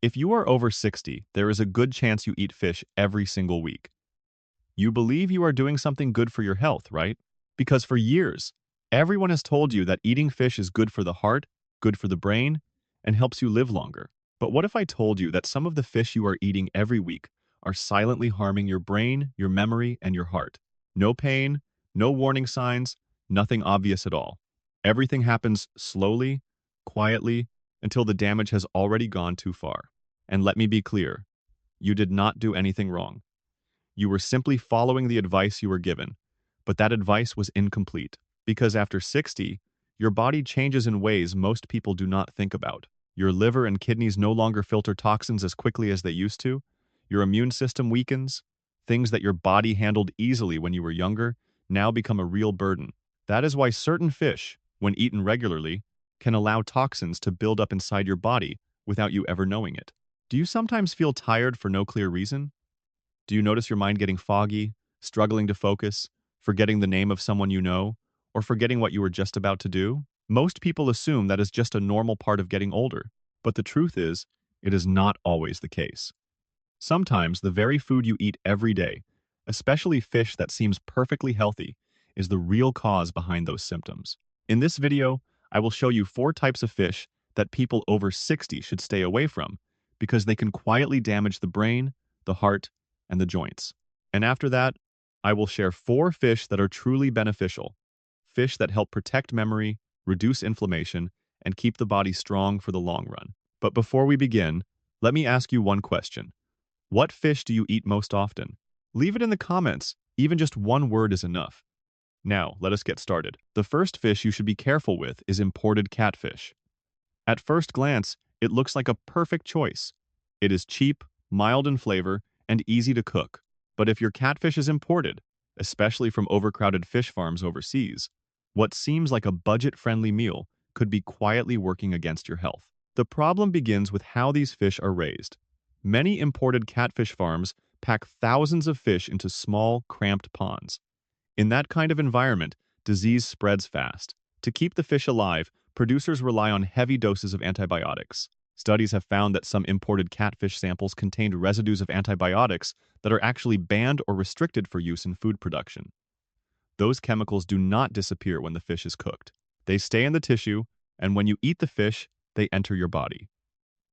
If you are over 60, there is a good chance you eat fish every single week. You believe you are doing something good for your health, right? Because for years, everyone has told you that eating fish is good for the heart, good for the brain, and helps you live longer. But what if I told you that some of the fish you are eating every week are silently harming your brain, your memory, and your heart? No pain, no warning signs, nothing obvious at all. Everything happens slowly, quietly, until the damage has already gone too far. And let me be clear, you did not do anything wrong. You were simply following the advice you were given, but that advice was incomplete. Because after 60, your body changes in ways most people do not think about. Your liver and kidneys no longer filter toxins as quickly as they used to. Your immune system weakens. Things that your body handled easily when you were younger now become a real burden. That is why certain fish, when eaten regularly, can allow toxins to build up inside your body without you ever knowing it. Do you sometimes feel tired for no clear reason? Do you notice your mind getting foggy, struggling to focus, forgetting the name of someone you know, or forgetting what you were just about to do? Most people assume that is just a normal part of getting older, but the truth is, it is not always the case. Sometimes the very food you eat every day, especially fish that seems perfectly healthy, is the real cause behind those symptoms. In this video, I will show you 4 types of fish that people over 60 should stay away from because they can quietly damage the brain, the heart, and the joints. And after that, I will share 4 fish that are truly beneficial, fish that help protect memory, reduce inflammation, and keep the body strong for the long run. But before we begin, let me ask you one question. What fish do you eat most often? Leave it in the comments. Even just one word is enough. Now, let us get started. The first fish you should be careful with is imported catfish. At first glance, it looks like a perfect choice. It is cheap, mild in flavor, and easy to cook. But if your catfish is imported, especially from overcrowded fish farms overseas, what seems like a budget-friendly meal could be quietly working against your health. The problem begins with how these fish are raised. Many imported catfish farms pack thousands of fish into small, cramped ponds. In that kind of environment, disease spreads fast. To keep the fish alive, producers rely on heavy doses of antibiotics. Studies have found that some imported catfish samples contained residues of antibiotics that are actually banned or restricted for use in food production. Those chemicals do not disappear when the fish is cooked. They stay in the tissue, and when you eat the fish, they enter your body.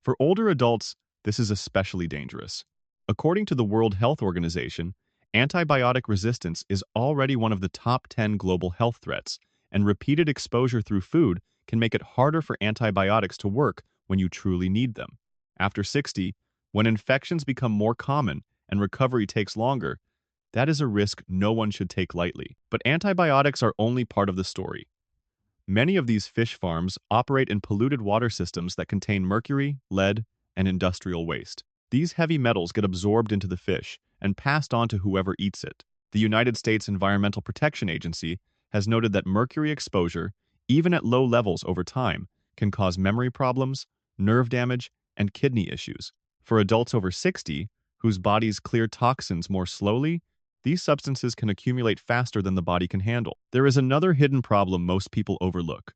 For older adults, this is especially dangerous. According to the World Health Organization, antibiotic resistance is already one of the top 10 global health threats, and repeated exposure through food can make it harder for antibiotics to work when you truly need them. After 60, when infections become more common and recovery takes longer, that is a risk no one should take lightly. But antibiotics are only part of the story. Many of these fish farms operate in polluted water systems that contain mercury, lead, and industrial waste. These heavy metals get absorbed into the fish and passed on to whoever eats it. The United States Environmental Protection Agency has noted that mercury exposure, even at low levels over time, can cause memory problems, nerve damage, and kidney issues. For adults over 60, whose bodies clear toxins more slowly, these substances can accumulate faster than the body can handle. There is another hidden problem most people overlook.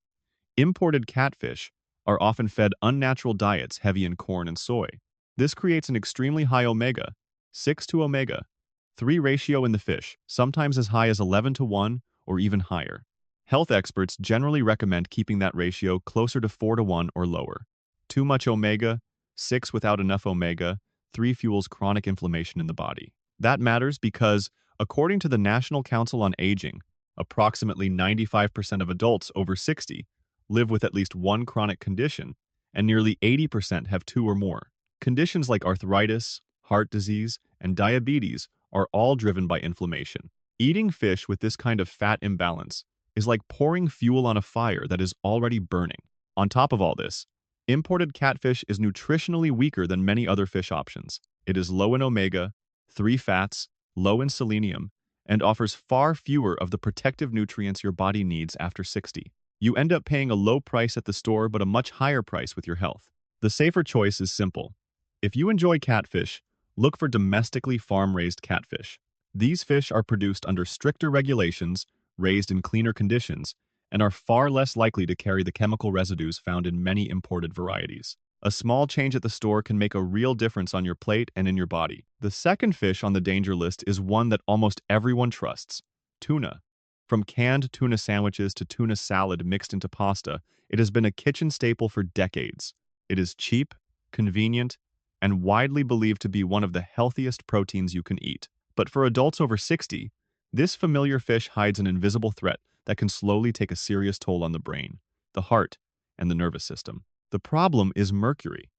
Imported catfish are often fed unnatural diets heavy in corn and soy. This creates an extremely high omega-6 to omega-3 ratio in the fish, sometimes as high as 11 to 1 or even higher. Health experts generally recommend keeping that ratio closer to 4 to 1 or lower. Too much omega-6 without enough omega-3 fuels chronic inflammation in the body. That matters because, according to the National Council on Aging, approximately 95% of adults over 60 live with at least one chronic condition, and nearly 80% have 2 or more. Conditions like arthritis, heart disease, and diabetes are all driven by inflammation. Eating fish with this kind of fat imbalance is like pouring fuel on a fire that is already burning. On top of all this, imported catfish is nutritionally weaker than many other fish options. It is low in omega-3 fats, low in selenium, and offers far fewer of the protective nutrients your body needs after 60. You end up paying a low price at the store but a much higher price with your health. The safer choice is simple. If you enjoy catfish, look for domestically farm-raised catfish. These fish are produced under stricter regulations, raised in cleaner conditions, and are far less likely to carry the chemical residues found in many imported varieties. A small change at the store can make a real difference on your plate and in your body. The second fish on the danger list is one that almost everyone trusts: tuna. From canned tuna sandwiches to tuna salad mixed into pasta, it has been a kitchen staple for decades. It is cheap, convenient, and widely believed to be one of the healthiest proteins you can eat. But for adults over 60, this familiar fish hides an invisible threat that can slowly take a serious toll on the brain, the heart, and the nervous system. The problem is mercury.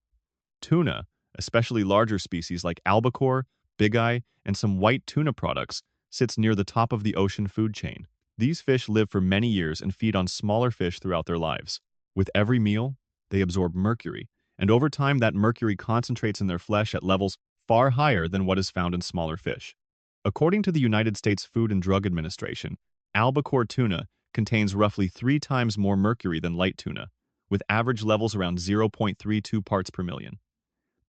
Tuna, especially larger species like albacore, bigeye, and some white tuna products, sits near the top of the ocean food chain. These fish live for many years and feed on smaller fish throughout their lives. With every meal, they absorb mercury, and over time that mercury concentrates in their flesh at levels far higher than what is found in smaller fish. According to the United States Food and Drug Administration, albacore tuna contains roughly 3 times more mercury than light tuna, with average levels around 0.32 parts per million.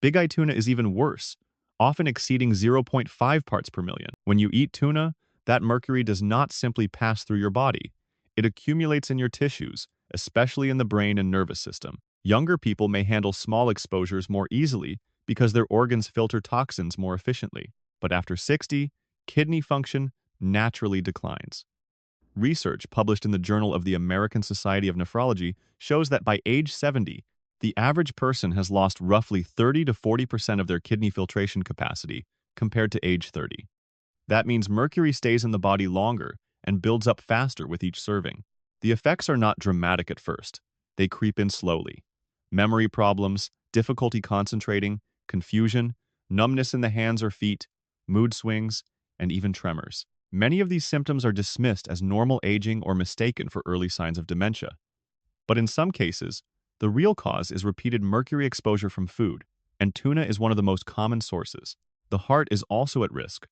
Big-eye tuna is even worse, often exceeding zero point 0.5 parts per million. When you eat tuna, that mercury does not simply pass through your body. It accumulates in your tissues, especially in the brain and nervous system. Younger people may handle small exposures more easily because their organs filter toxins more efficiently. But after 60, kidney function naturally declines. Research published in the Journal of the American Society of Nephrology shows that by age 70, the average person has lost roughly 30 to 40% of their kidney filtration capacity compared to age 30. That means mercury stays in the body longer and builds up faster with each serving. The effects are not dramatic at first. They creep in slowly. Memory problems, difficulty concentrating, confusion, numbness in the hands or feet, mood swings, and even tremors. Many of these symptoms are dismissed as normal aging or mistaken for early signs of dementia. But in some cases, the real cause is repeated mercury exposure from food, and tuna is one of the most common sources. The heart is also at risk.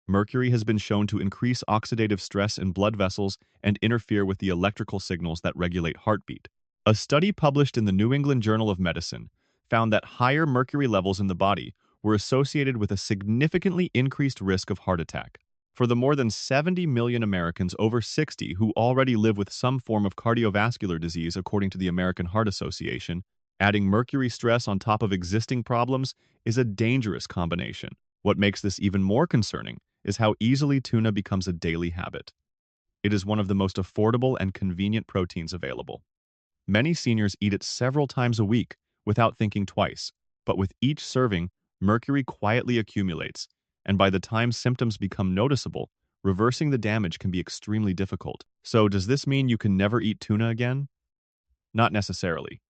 Mercury has been shown to increase oxidative stress in blood vessels and interfere with the electrical signals that regulate heartbeat. A study published in the New England Journal of Medicine found that higher mercury levels in the body were associated with a significantly increased risk of heart attack. For the more than 70 million Americans over 60 who already live with some form of cardiovascular disease, according to the American Heart Association, adding mercury stress on top of existing problems is a dangerous combination. What makes this even more concerning is how easily tuna becomes a daily habit. It is one of the most affordable and convenient proteins available. Many seniors eat it several times a week without thinking twice, but with each serving, mercury quietly accumulates, and by the time symptoms become noticeable, reversing the damage can be extremely difficult. So, does this mean you can never eat tuna again? Not necessarily.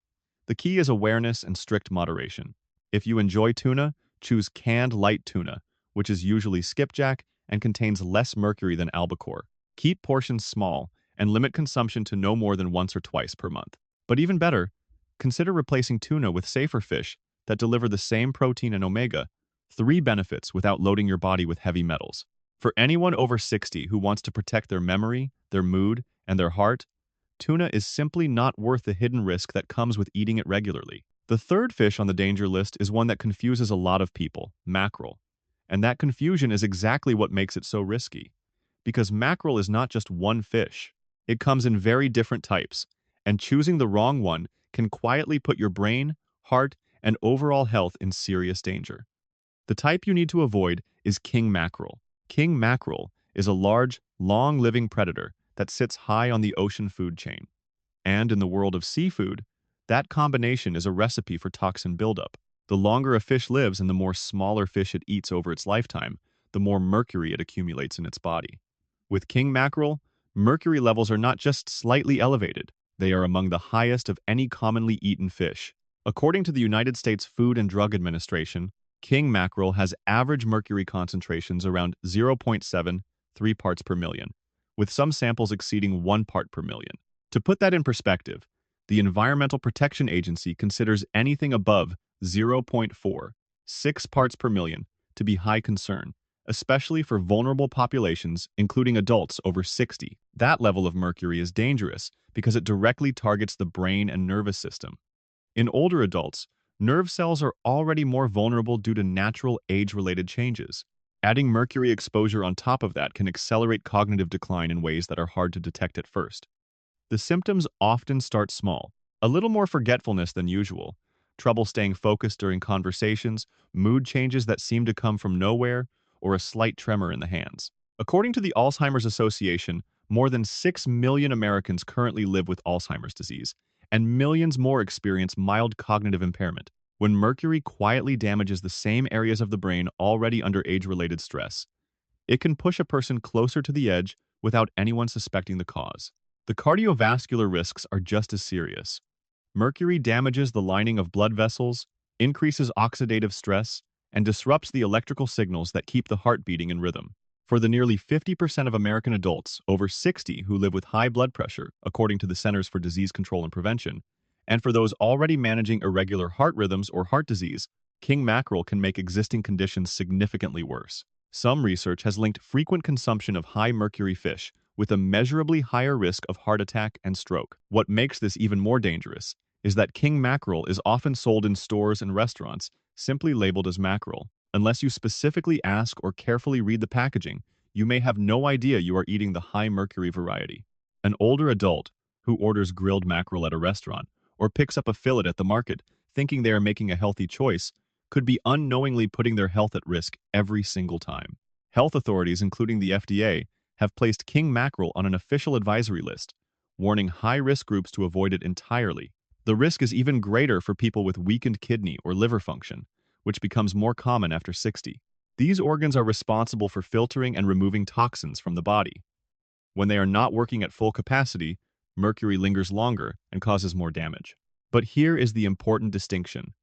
The key is awareness and strict moderation. If you enjoy tuna, choose canned light tuna, which is usually skipjack and contains less mercury than albacore. Keep portions small and limit consumption to no more than once or twice per month. But even better, consider replacing tuna with safer fish that deliver the same protein and omega-3 benefits without loading your body with heavy metals. For anyone over 60 who wants to protect their memory, their mood, and their heart, tuna is simply not worth the hidden risk that comes with eating it regularly. The third fish on the danger list is one that confuses a lot of people: mackerel. And that confusion is exactly what makes it so risky. Because mackerel is not just one fish. It comes in very different types, and choosing the wrong one can quietly put your brain, heart, and overall health in serious danger. The type you need to avoid is king mackerel. King mackerel is a large, long-living predator that sits high on the ocean food chain. And in the world of seafood, that combination is a recipe for toxin buildup. The longer a fish lives and the more smaller fish it eats over its lifetime, the more mercury it accumulates in its body. With king mackerel, mercury levels are not just slightly elevated, they are among the highest of any commonly eaten fish. According to the United States Food and Drug Administration, king mackerel has average mercury concentrations around 0.73 parts per million, with some samples exceeding 1 part per million. To put that in perspective, the Environmental Protection Agency considers anything above 0.46 parts per million to be high concern, especially for vulnerable populations, including adults over 60. That level of mercury is dangerous because it directly targets the brain and nervous system. In older adults, nerve cells are already more vulnerable due to natural age-related changes. Adding mercury exposure on top of that can accelerate cognitive decline in ways that are hard to detect at first. The symptoms often start small: a little more forgetfulness than usual, trouble staying focused during conversations, mood changes that seem to come from nowhere, or a slight tremor in the hands. According to the Alzheimer's Association, more than 6 million Americans currently live with Alzheimer's disease, and millions more experience mild cognitive impairment. When mercury quietly damages the same areas of the brain already under age-related stress, it can push a person closer to the edge without anyone suspecting the cause. The cardiovascular risks are just as serious. Mercury damages the lining of blood vessels, increases oxidative stress, and disrupts the electrical signals that keep the heart beating in rhythm. For the nearly 50% of American adults over 60 who live with high blood pressure, according to the Centers for Disease Control and Prevention, and for those already managing irregular heart rhythms or heart disease, king mackerel can make existing conditions significantly worse. Some research has linked frequent consumption of high mercury fish with a measurably higher risk of heart attack and stroke. What makes this even more dangerous is that king mackerel is often sold in stores and restaurants, simply labeled as mackerel. Unless you specifically ask or carefully read the packaging, you may have no idea you are eating the high mercury variety. An older adult who orders grilled mackerel at a restaurant or picks up a fillet at the market, thinking they are making a healthy choice, could be unknowingly putting their health at risk every single time. Health authorities, including the FDA, have placed king mackerel on an official advisory list, warning high-risk groups to avoid it entirely. The risk is even greater for people with weakened kidney or liver function, which becomes more common after 60. These organs are responsible for filtering and removing toxins from the body. When they are not working at full capacity, mercury lingers longer and causes more damage. But here is the important distinction.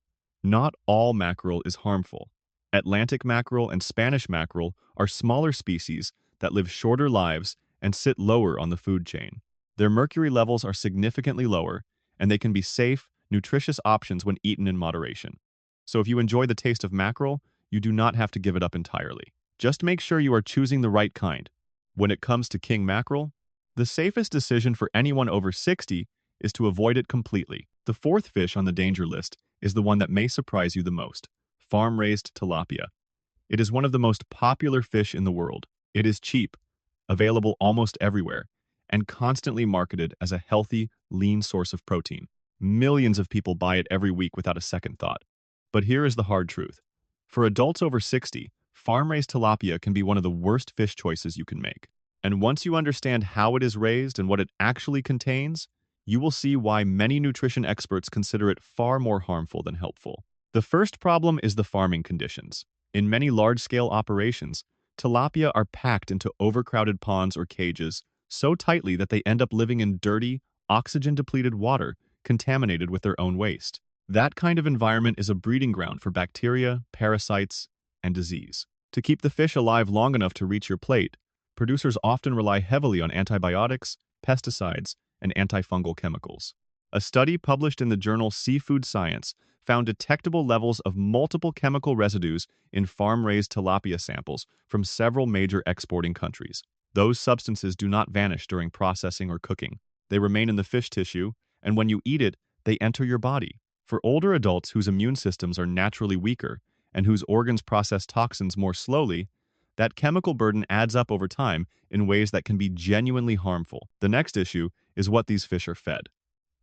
Not all mackerel is harmful. Atlantic mackerel and Spanish mackerel are smaller species that live shorter lives and sit lower on the food chain. Their mercury levels are significantly lower, and they can be safe, nutritious options when eaten in moderation. So if you enjoy the taste of mackerel, you do not have to give it up entirely. Just make sure you are choosing the right kind. When it comes to king mackerel, the safest decision for anyone over 60 is to avoid it completely. The fourth fish on the danger list is the one that may surprise you the most: farm-raised tilapia. It is one of the most popular fish in the world. It is cheap, available almost everywhere, and constantly marketed as a healthy, lean source of protein. Millions of people buy it every week without a second thought. But here is the hard truth. For adults over 60, farm-raised tilapia can be one of the worst fish choices you can make. And once you understand how it is raised and what it actually contains, you will see why many nutrition experts consider it far more harmful than helpful. The first problem is the farming conditions. In many large-scale operations, tilapia are packed into overcrowded ponds or cages so tightly that they end up living in dirty, oxygen-depleted water contaminated with their own waste. That kind of environment is a breeding ground for bacteria, parasites, and disease. To keep the fish alive long enough to reach your plate, producers often rely heavily on antibiotics, pesticides, and antifungal chemicals. A study published in the journal Seafood Science found detectable levels of multiple chemical residues in farm-raised tilapia samples from several major exporting countries. Those substances do not vanish during processing or cooking. They remain in the fish tissue, and when you eat it, they enter your body. For older adults whose immune systems are naturally weaker and whose organs process toxins more slowly, that chemical burden adds up over time in ways that can be genuinely harmful. The next issue is what these fish are fed.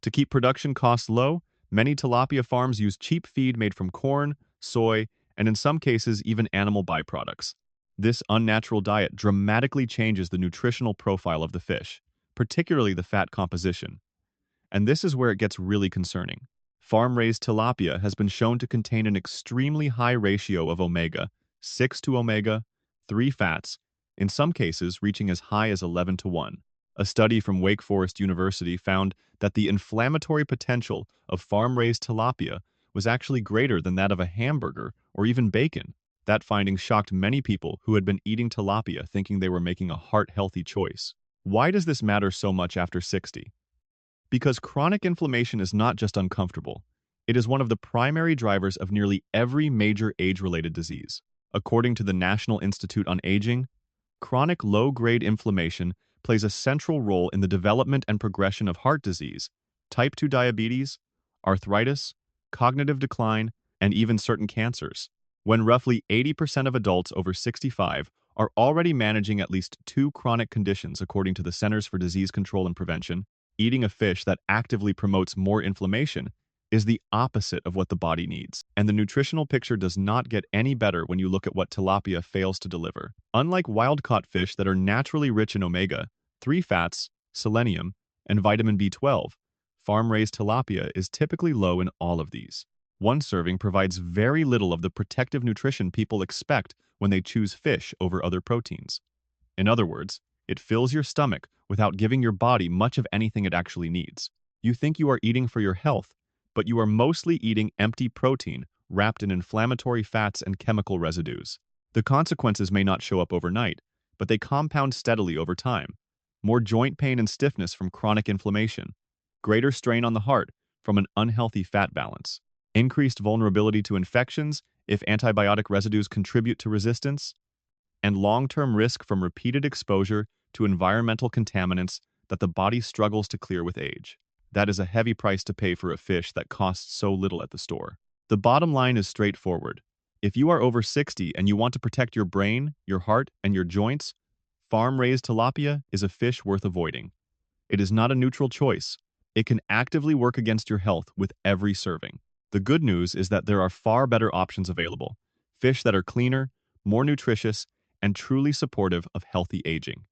To keep production costs low, many tilapia farms use cheap feed made from corn, soy, and in some cases even animal byproducts. This unnatural diet dramatically changes the nutritional profile of the fish, particularly the fat composition. And this is where it gets really concerning. Farm-raised tilapia has been shown to contain an extremely high ratio of omega-6 to omega-3 fats, in some cases reaching as high as 11 to 1. A study from Wake Forest University found that the inflammatory potential of farm-raised tilapia was actually greater than that of a hamburger or even bacon. That finding shocked many people who had been eating tilapia thinking they were making a heart-healthy choice. Why does this matter so much after 60? Because chronic inflammation is not just uncomfortable, it is one of the primary drivers of nearly every major age-related disease. According to the National Institute on Aging, chronic low-grade inflammation plays a central role in the development and progression of heart disease, type 2 diabetes, arthritis, cognitive decline, and even certain cancers. When roughly 80% of adults over 65 are already managing at least 2 chronic conditions according to the Centers for Disease Control and Prevention, eating a fish that actively promotes more inflammation is the opposite of what the body needs, and the nutritional picture does not get any better when you look at what tilapia fails to deliver. Unlike wild-caught fish that are naturally rich in omega-3 fats, selenium, and vitamin B12, farm-raised tilapia is typically low in all of these. One serving provides very little of the protective nutrition people expect when they choose fish over other proteins. In other words, it fills your stomach without giving your body much of anything it actually needs. You think you are eating for your health, but you are mostly eating empty protein wrapped in inflammatory fats and chemical residues. The consequences may not show up overnight, but they compound steadily over time. More joint pain and stiffness from chronic inflammation, greater strain on the heart from an unhealthy fat balance, increased vulnerability to infections if antibiotic residues contribute to resistance, and long-term risk from repeated exposure to environmental contaminants that the body struggles to clear with age. That is a heavy price to pay for a fish that costs so little at the store. The bottom line is straightforward. If you are over 60 and you want to protect your brain, your heart, and your joints, farm-raised tilapia is a fish worth avoiding. It is not a neutral choice. It can actively work against your health with every serving. The good news is that there are far better options available. Fish that are cleaner, more nutritious, and truly supportive of healthy aging.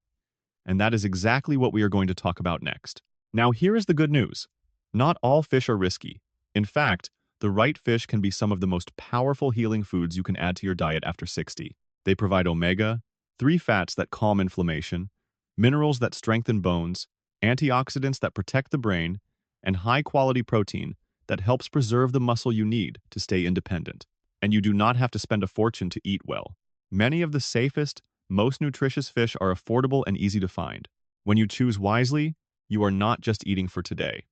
And that is exactly what we are going to talk about next. Now, here is the good news. Not all fish are risky. In fact, the right fish can be some of the most powerful healing foods you can add to your diet after 60. They provide omega-3 fats that calm inflammation, minerals that strengthen bones, antioxidants that protect the brain, and high-quality protein that helps preserve the muscle you need to stay independent. And you do not have to spend a fortune to eat well. Many of the safest, most nutritious fish are affordable and easy to find. When you choose wisely, you are not just eating for today.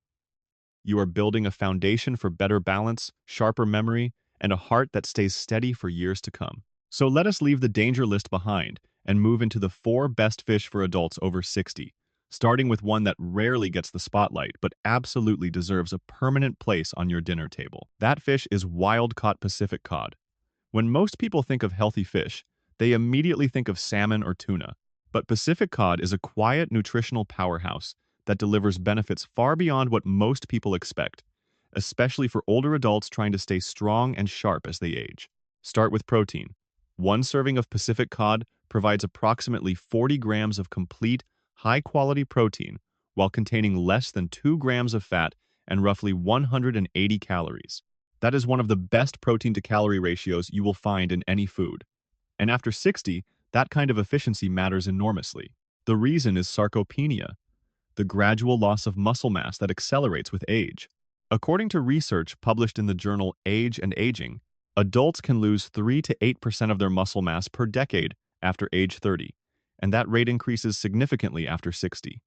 You are building a foundation for better balance, sharper memory, and a heart that stays steady for years to come. So let us leave the danger list behind and move into the 4 best fish for adults over 60, starting with one that rarely gets the spotlight but absolutely deserves a permanent place on your dinner table. That fish is wild-caught Pacific cod. When most people think of healthy fish, they immediately think of salmon or tuna. But Pacific cod is a quiet nutritional powerhouse that delivers benefits far beyond what most people expect, especially for older adults trying to stay strong and sharp as they age. Start with protein. One serving of Pacific cod provides approximately 40 grams of complete, high-quality protein while containing less than 2 grams of fat and roughly 180 calories. That is one of the best protein-to-calorie ratios you will find in any food. And after 60, that kind of efficiency matters enormously. The reason is sarcopenia, the gradual loss of muscle mass that accelerates with age. According to research published in the journal Age and Aging, adults can lose 3 to 8% of their muscle mass per decade after age 30, and that rate increases significantly after 60.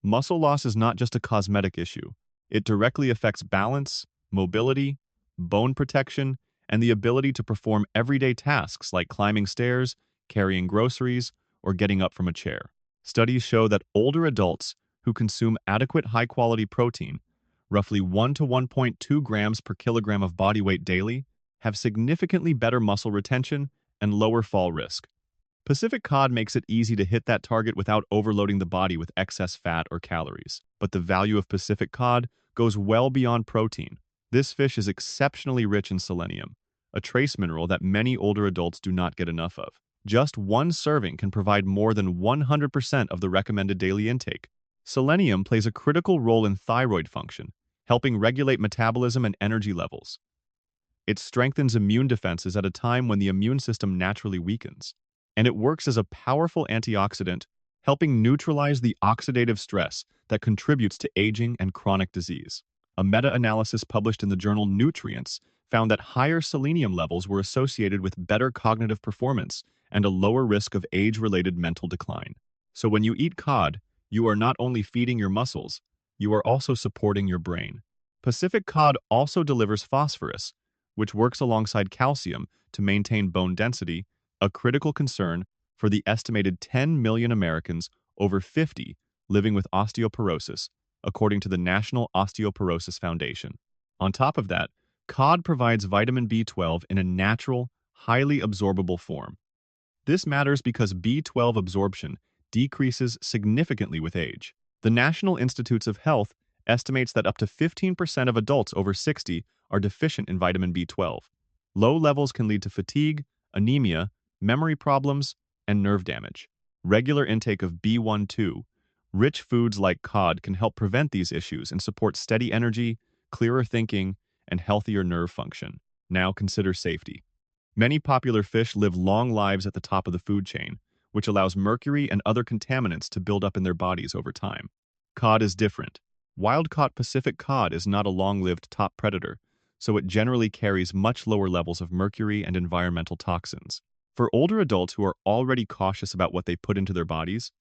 Muscle loss is not just a cosmetic issue. It directly affects balance, mobility, bone protection, and the ability to perform everyday tasks like climbing stairs, carrying groceries, or getting up from a chair. Studies show that older adults who consume adequate high-quality protein, roughly 1 to 1.2 grams per kilogram of body weight daily, have significantly better muscle retention and lower fall risk. Pacific cod makes it easy to hit that target without overloading the body with excess fat or calories. But the value of Pacific cod goes well beyond protein. This fish is exceptionally rich in selenium, a trace mineral that many older adults do not get enough of. Just one serving can provide more than 100% of the recommended daily intake. Selenium plays a critical role in thyroid function, helping regulate metabolism and energy levels. It strengthens immune defenses at a time when the immune system naturally weakens. And it works as a powerful antioxidant, helping neutralize the oxidative stress that contributes to aging and chronic disease. A meta-analysis published in the journal Nutrients found that higher selenium levels were associated with better cognitive performance and a lower risk of age-related mental decline. So when you eat cod, you are not only feeding your muscles, you are also supporting your brain. Pacific cod also delivers phosphorus, which works alongside calcium to maintain bone density, a critical concern for the estimated 10 million Americans over 50 living with osteoporosis, according to the National Osteoporosis Foundation. On top of that, cod provides vitamin B12 in a natural, highly absorbable form. This matters because B12 absorption decreases significantly with age. The National Institutes of Health estimates that up to 15% of adults over 60 are deficient in vitamin B12. Low levels can lead to fatigue, anemia, memory problems, and nerve damage. Regular intake of B12, rich foods like cod can help prevent these issues and support steady energy, clearer thinking, and healthier nerve function. Now consider safety. Many popular fish live long lives at the top of the food chain, which allows mercury and other contaminants to build up in their bodies over time. Cod is different. Wild-caught Pacific cod is not a long-lived top predator, so it generally carries much lower levels of mercury and environmental toxins. For older adults who are already cautious about what they put into their bodies,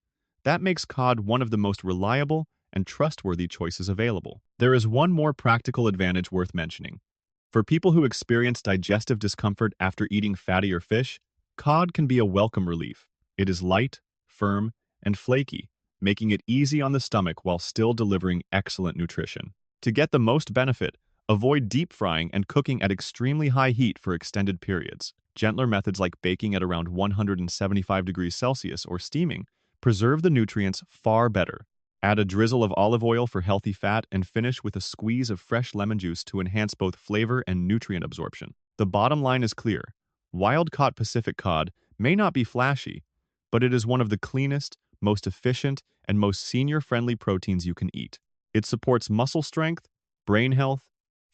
that makes cod one of the most reliable and trustworthy choices available. There is one more practical advantage worth mentioning. For people who experience digestive discomfort after eating fattier fish, cod can be a welcome relief. It is light, firm, and flaky, making it easy on the stomach while still delivering excellent nutrition. To get the most benefit, avoid deep frying and cooking at extremely high heat for extended periods. Gentler methods like baking at around 175 degrees Celsius or steaming preserve the nutrients far better. Add a drizzle of olive oil for healthy fat and finish with a squeeze of fresh lemon juice to enhance both flavor and nutrient absorption. The bottom line is clear. Wild-caught Pacific cod may not be flashy, but it is one of the cleanest, most efficient, and most senior-friendly proteins you can eat. It supports muscle strength, brain health,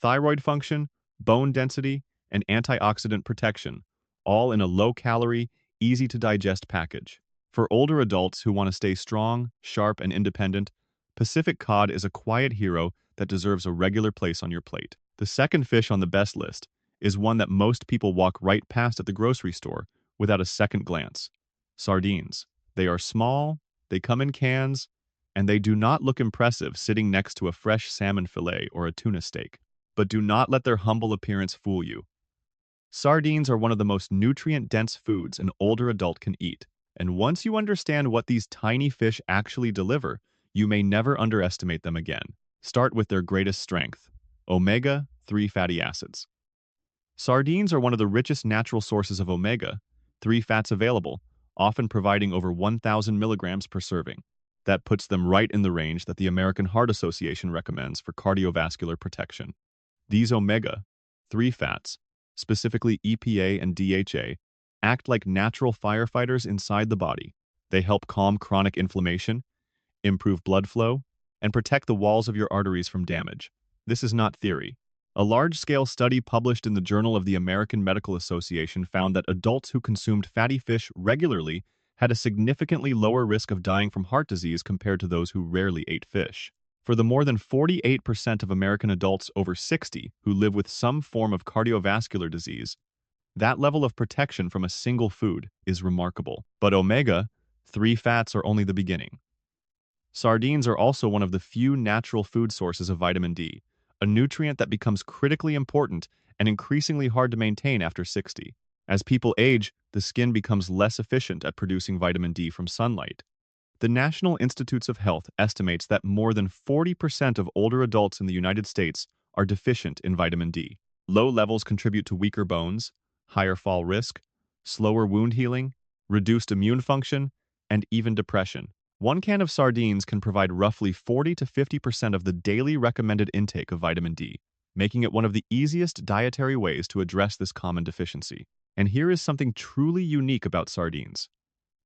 thyroid function, bone density, and antioxidant protection, all in a low-calorie, easy-to-digest package. For older adults who want to stay strong, sharp, and independent, Pacific cod is a quiet hero that deserves a regular place on your plate. The second fish on the best list is one that most people walk right past at the grocery store without a second glance. Sardines. They are small, they come in cans, and they do not look impressive sitting next to a fresh salmon fillet or a tuna steak. But do not let their humble appearance fool you. Sardines are one of the most nutrient-dense foods an older adult can eat. And once you understand what these tiny fish actually deliver, you may never underestimate them again. Start with their greatest strength, omega-3 fatty acids. Sardines are one of the richest natural sources of omega-3 fats available, often providing over 1,000 milligrams per serving. That puts them right in the range that the American Heart Association recommends for cardiovascular protection. These omega-3 fats, specifically EPA and DHA, act like natural firefighters inside the body. They help calm chronic inflammation, improve blood flow, and protect the walls of your arteries from damage. This is not theory. A large-scale study published in the Journal of the American Medical Association found that adults who consumed fatty fish regularly had a significantly lower risk of dying from heart disease compared to those who rarely ate fish. For the more than 48% of American adults over 60 who live with some form of cardiovascular disease, that level of protection from a single food is remarkable. But omega-3 fats are only the beginning. Sardines are also one of the few natural food sources of vitamin D, a nutrient that becomes critically important and increasingly hard to maintain after 60. As people age, the skin becomes less efficient at producing vitamin D from sunlight. The National Institutes of Health estimates that more than 40% of older adults in the United States are deficient in vitamin D. Low levels contribute to weaker bones, higher fall risk, slower wound healing, reduced immune function, and even depression. One can of sardines can provide roughly 40 to 50% of the daily recommended intake of vitamin D, making it one of the easiest dietary ways to address this common deficiency. And here is something truly unique about sardines.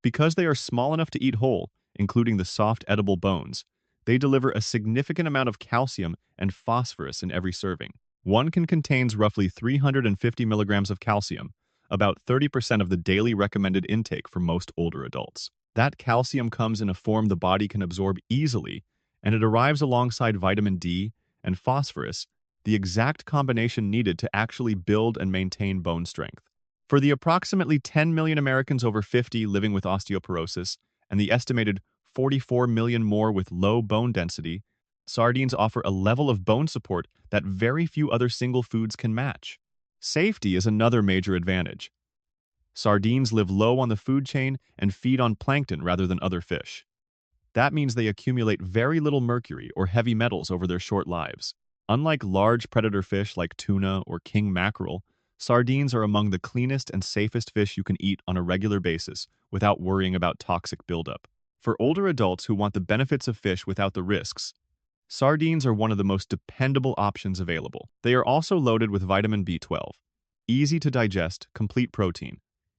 Because they are small enough to eat whole, including the soft edible bones, they deliver a significant amount of calcium and phosphorus in every serving. One can contains roughly 350 milligrams of calcium, about 30% of the daily recommended intake for most older adults. That calcium comes in a form the body can absorb easily, and it arrives alongside vitamin D and phosphorus, the exact combination needed to actually build and maintain bone strength. For the approximately 10 million Americans over 50 living with osteoporosis and the estimated 44 million more with low bone density, sardines offer a level of bone support that very few other single foods can match. Safety is another major advantage. Sardines live low on the food chain and feed on plankton rather than other fish. That means they accumulate very little mercury or heavy metals over their short lives. Unlike large predator fish like tuna or king mackerel, sardines are among the cleanest and safest fish you can eat on a regular basis without worrying about toxic buildup. For older adults who want the benefits of fish without the risks, Sardines are one of the most dependable options available. They are also loaded with vitamin B12, easy to digest, complete protein,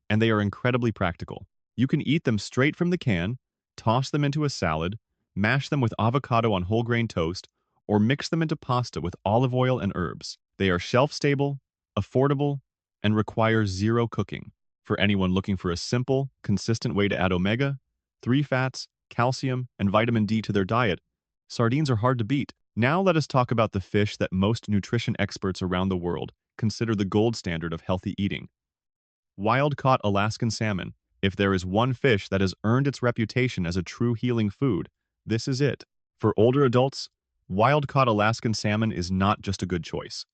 and they are incredibly practical. You can eat them straight from the can, toss them into a salad, mash them with avocado on whole grain toast, or mix them into pasta with olive oil and herbs. They are shelf-stable, affordable, and require zero cooking. For anyone looking for a simple, consistent way to add omega-3 fats, calcium, and vitamin D to their diet, sardines are hard to beat. Now let us talk about the fish that most nutrition experts around the world consider the gold standard of healthy eating. Wild-caught Alaskan salmon. If there is one fish that has earned its reputation as a true healing food, this is it. For older adults, wild-caught Alaskan salmon is not just a good choice.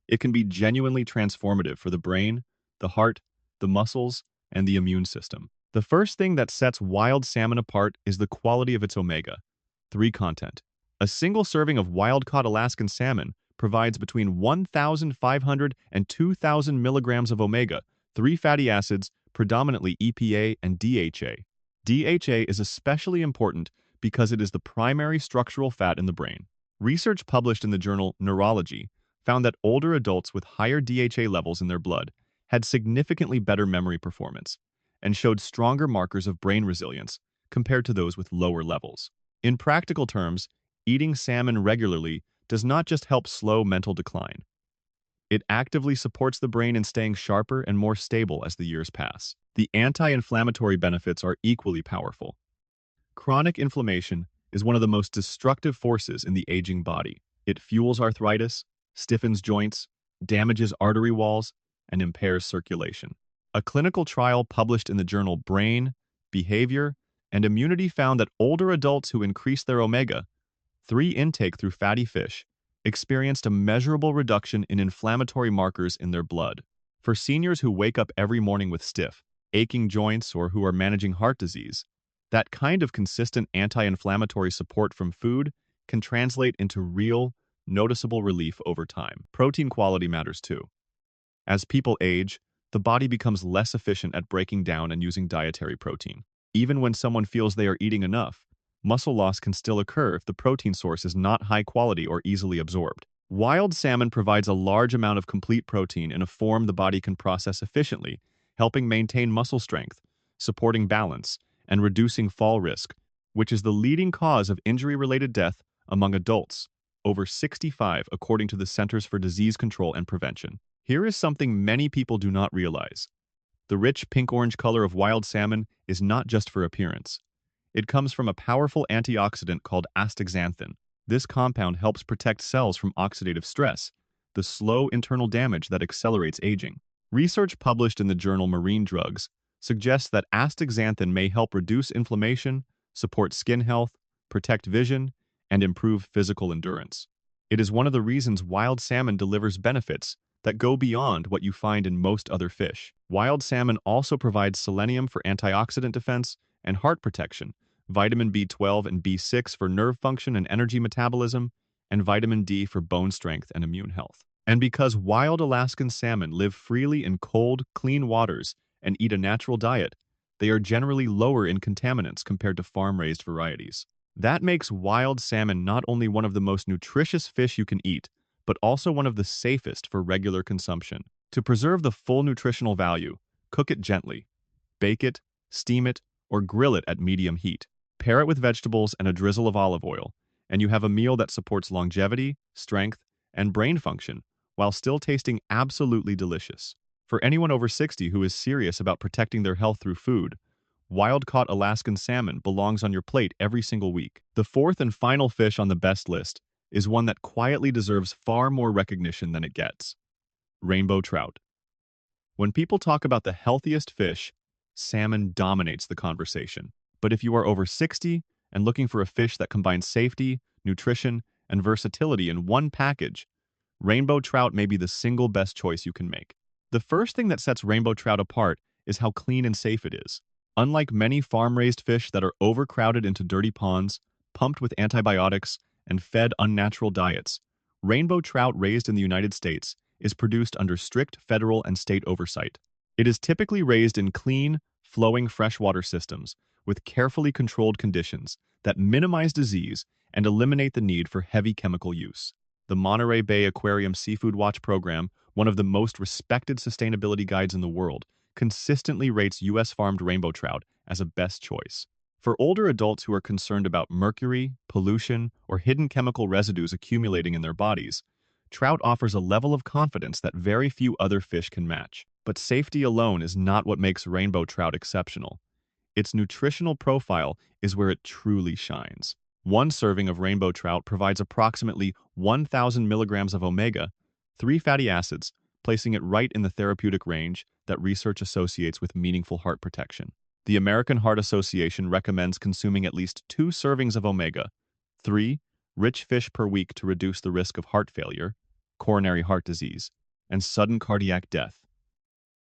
It can be genuinely transformative for the brain, the heart, the muscles, and the immune system. The first thing that sets wild salmon apart is the quality of its omega-3 content. A single serving of wild-caught Alaskan salmon provides between 1,500 and 2,000 milligrams of omega-3 fatty acids, predominantly EPA and DHA. DHA is especially important because it is the primary structural fat in the brain. Research published in the journal Neurology found that older adults with higher DHA levels in their blood had significantly better memory performance and showed stronger markers of brain resilience compared to those with lower levels. In practical terms, eating salmon regularly does not just help slow mental decline. It actively supports the brain in staying sharper and more stable as the years pass. The anti-inflammatory benefits are equally powerful. Chronic inflammation is one of the most destructive forces in the aging body. It fuels arthritis, stiffens joints, damages artery walls, and impairs circulation. A clinical trial published in the journal Brain, Behavior, and Immunity found that older adults who increased their omega-3 intake through fatty fish experienced a measurable reduction in inflammatory markers in their blood. For seniors who wake up every morning with stiff, aching joints or who are managing heart disease, that kind of consistent anti-inflammatory support from food can translate into real, noticeable relief over time. Protein quality matters too. As people age, the body becomes less efficient at breaking down and using dietary protein. Even when someone feels they are eating enough, muscle loss can still occur if the protein source is not high quality or easily absorbed. Wild salmon provides a large amount of complete protein in a form the body can process efficiently, helping maintain muscle strength, supporting balance, and reducing fall risk, which is the leading cause of injury-related death among adults over 65, according to the Centers for Disease Control and Prevention. Here is something many people do not realize. The rich pink-orange color of wild salmon is not just for appearance. It comes from a powerful antioxidant called astaxanthin. This compound helps protect cells from oxidative stress, the slow internal damage that accelerates aging. Research published in the journal Marine Drugs suggests that astaxanthin may help reduce inflammation, support skin health, protect vision, and improve physical endurance. It is one of the reasons wild salmon delivers benefits that go beyond what you find in most other fish. Wild salmon also provides selenium for antioxidant defense and heart protection, vitamin B12 and B6 for nerve function and energy metabolism, and vitamin D for bone strength and immune health. And because wild Alaskan salmon live freely in cold, clean waters and eat a natural diet, they are generally lower in contaminants compared to farm-raised varieties. That makes wild salmon not only one of the most nutritious fish you can eat, but also one of the safest for regular consumption. To preserve the full nutritional value, cook it gently. Bake it, steam it, or grill it at medium heat. Pair it with vegetables and a drizzle of olive oil, and you have a meal that supports longevity, strength, and brain function, while still tasting absolutely delicious. For anyone over 60 who is serious about protecting their health through food, wild-caught Alaskan salmon belongs on your plate every single week. The fourth and final fish on the best list is one that quietly deserves far more recognition than it gets: rainbow trout. When people talk about the healthiest fish, salmon dominates the conversation. But if you are over 60 and looking for a fish that combines safety, nutrition, and versatility in one package, rainbow trout may be the single best choice you can make. The first thing that sets rainbow trout apart is how clean and safe it is. Unlike many farm-raised fish that are overcrowded into dirty ponds, pumped with antibiotics, and fed unnatural diets, rainbow trout raised in the United States is produced under strict federal and state oversight. It is typically raised in clean, flowing freshwater systems with carefully controlled conditions that minimize disease and eliminate the need for heavy chemical use. The Monterey Bay Aquarium Seafood Watch program, one of the most respected sustainability guides in the world, consistently rates U.S. farmed rainbow trout as a best choice. For older adults who are concerned about mercury, pollution, or hidden chemical residues accumulating in their bodies, trout offers a level of confidence that very few other fish can match. But safety alone is not what makes rainbow trout exceptional. Its nutritional profile is where it truly shines. One serving of rainbow trout provides approximately 1,000 milligrams of omega-3 fatty acids, placing it right in the therapeutic range that research associates with meaningful heart protection. The American Heart Association recommends consuming at least 2 servings of omega-3 rich fish per week to reduce the risk of heart failure, coronary heart disease, and sudden cardiac death.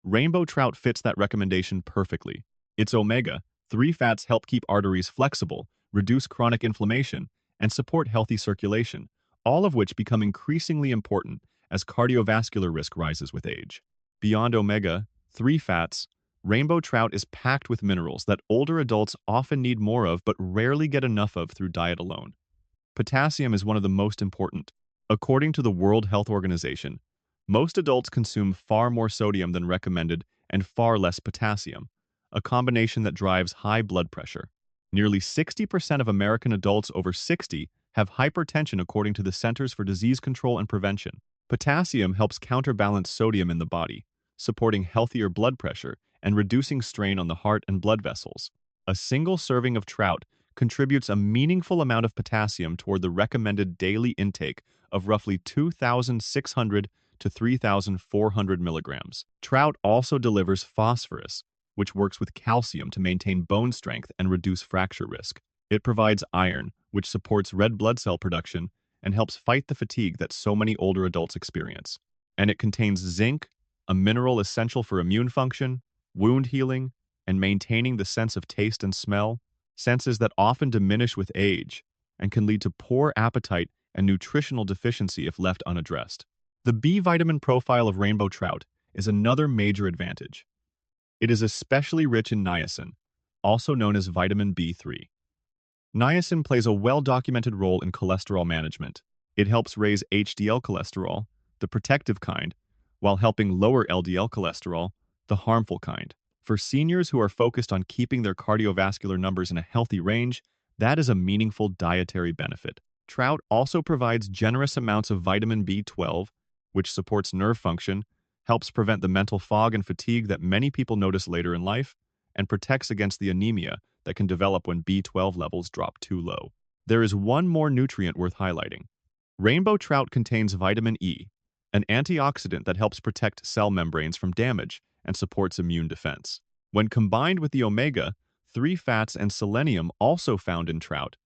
Rainbow trout fits that recommendation perfectly. Its omega-3 fats help keep arteries flexible, reduce chronic inflammation, and support healthy circulation, all of which become increasingly important as cardiovascular risk rises with age. Beyond omega-3 fats, rainbow trout is packed with minerals that older adults often need more of but rarely get enough of through diet alone. Potassium is one of the most important. According to the World Health Organization, most adults consume far more sodium than recommended and far less potassium, a combination that drives high blood pressure. Nearly 60% of American adults over 60 have hypertension according to the Centers for Disease Control and Prevention. Potassium helps counterbalance sodium in the body, supporting healthier blood pressure and reducing strain on the heart and blood vessels. A single serving of trout contributes a meaningful amount of potassium toward the recommended daily intake of roughly 2,600 to 3,400 milligrams. Trout also delivers phosphorus, which works with calcium to maintain bone strength and reduce fracture risk. It provides iron, which supports red blood cell production and helps fight the fatigue that so many older adults experience. And it contains zinc, a mineral essential for immune function, wound healing, and maintaining the sense of taste and smell, senses that often diminish with age and can lead to poor appetite and nutritional deficiency if left unaddressed. The B vitamin profile of rainbow trout is another major advantage. It is especially rich in niacin, also known as vitamin B3. Niacin plays a well-documented role in cholesterol management. It helps raise HDL cholesterol, the protective kind, while helping lower LDL cholesterol, the harmful kind. For seniors who are focused on keeping their cardiovascular numbers in a healthy range, that is a meaningful dietary benefit. Trout also provides generous amounts of vitamin B12, which supports nerve function, helps prevent the mental fog and fatigue that many people notice later in life, and protects against the anemia that can develop when B12 levels drop too low. There is one more nutrient worth highlighting. Rainbow trout contains vitamin E, an antioxidant that helps protect cell membranes from damage and supports immune defense. When combined with the omega-3 fats and selenium also found in trout,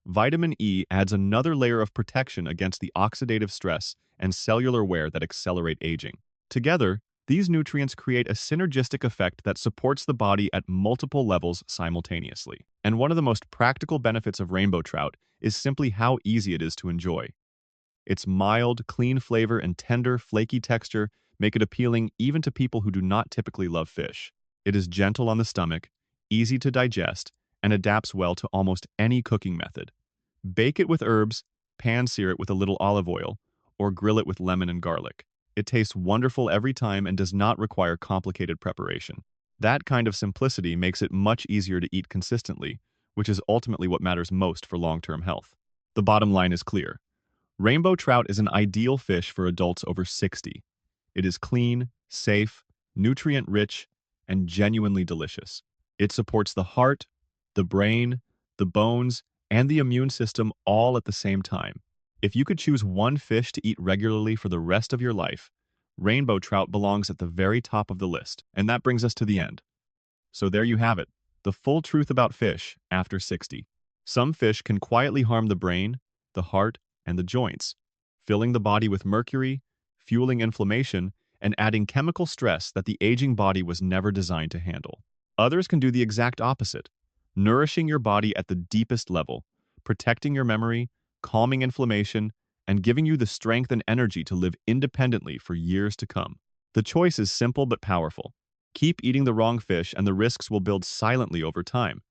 vitamin E adds another layer of protection against the oxidative stress and cellular wear that accelerate aging. Together, these nutrients create a synergistic effect that supports the body at multiple levels simultaneously. And one of the most practical benefits of rainbow trout is simply how easy it is to enjoy. Its mild, clean flavor and tender, flaky texture make it appealing even to people who do not typically love fish. It is gentle on the stomach, easy to digest, and adapts well to almost any cooking method. Bake it with herbs, pan-sear it with a little olive oil, or grill it with lemon and garlic. It tastes wonderful every time and does not require complicated preparation. That kind of simplicity makes it much easier to eat consistently, which is ultimately what matters most for long-term health. The bottom line is clear. Rainbow trout is an ideal fish for adults over 60. It is clean, safe, nutrient-rich, and genuinely delicious. It supports the heart, the brain, the bones, and the immune system all at the same time. If you could choose one fish to eat regularly for the rest of your life, rainbow trout belongs at the very top of the list. And that brings us to the end. So there you have it, the full truth about fish after 60. Some fish can quietly harm the brain, the heart, and the joints, filling the body with mercury, fueling inflammation, and adding chemical stress that the aging body was never designed to handle. Others can do the exact opposite, nourishing your body at the deepest level, protecting your memory, calming inflammation, and giving you the strength and energy to live independently for years to come. The choice is simple but powerful. Keep eating the wrong fish and the risks will build silently over time.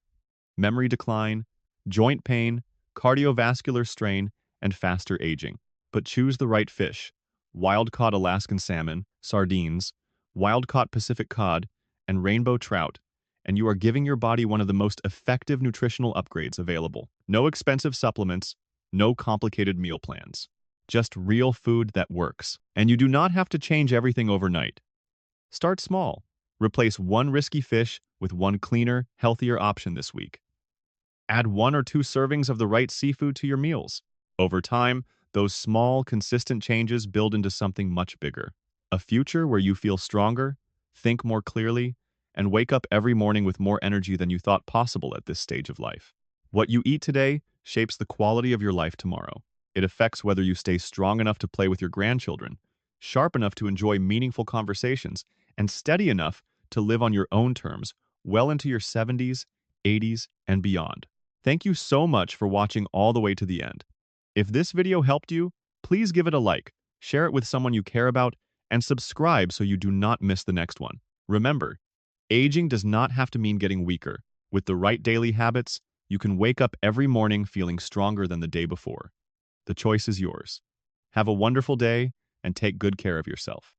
Memory decline, joint pain, cardiovascular strain, and faster aging. But choose the right fish. Wild-caught Alaskan salmon, sardines, wild-caught Pacific cod, and rainbow trout, and you are giving your body one of the most effective nutritional upgrades available. No expensive supplements, no complicated meal plans. Just real food that works. And you do not have to change everything overnight. Start small. Replace one risky fish with one cleaner, healthier option this week. Add 1 or 2 servings of the right seafood to your meals. Over time, those small, consistent changes build into something much bigger. A future where you feel stronger, think more clearly, and wake up every morning with more energy than you thought possible at this stage of life. What you eat today shapes the quality of your life tomorrow. It affects whether you stay strong enough to play with your grandchildren, sharp enough to enjoy meaningful conversations, and steady enough to live on your own terms well into your 70s, 80s, and beyond. Thank you so much for watching all the way to the end. If this video helped you, please give it a like, share it with someone you care about, and subscribe so you do not miss the next one. Remember, aging does not have to mean getting weaker. With the right daily habits, you can wake up every morning feeling stronger than the day before. The choice is yours. Have a wonderful day and take good care of yourself.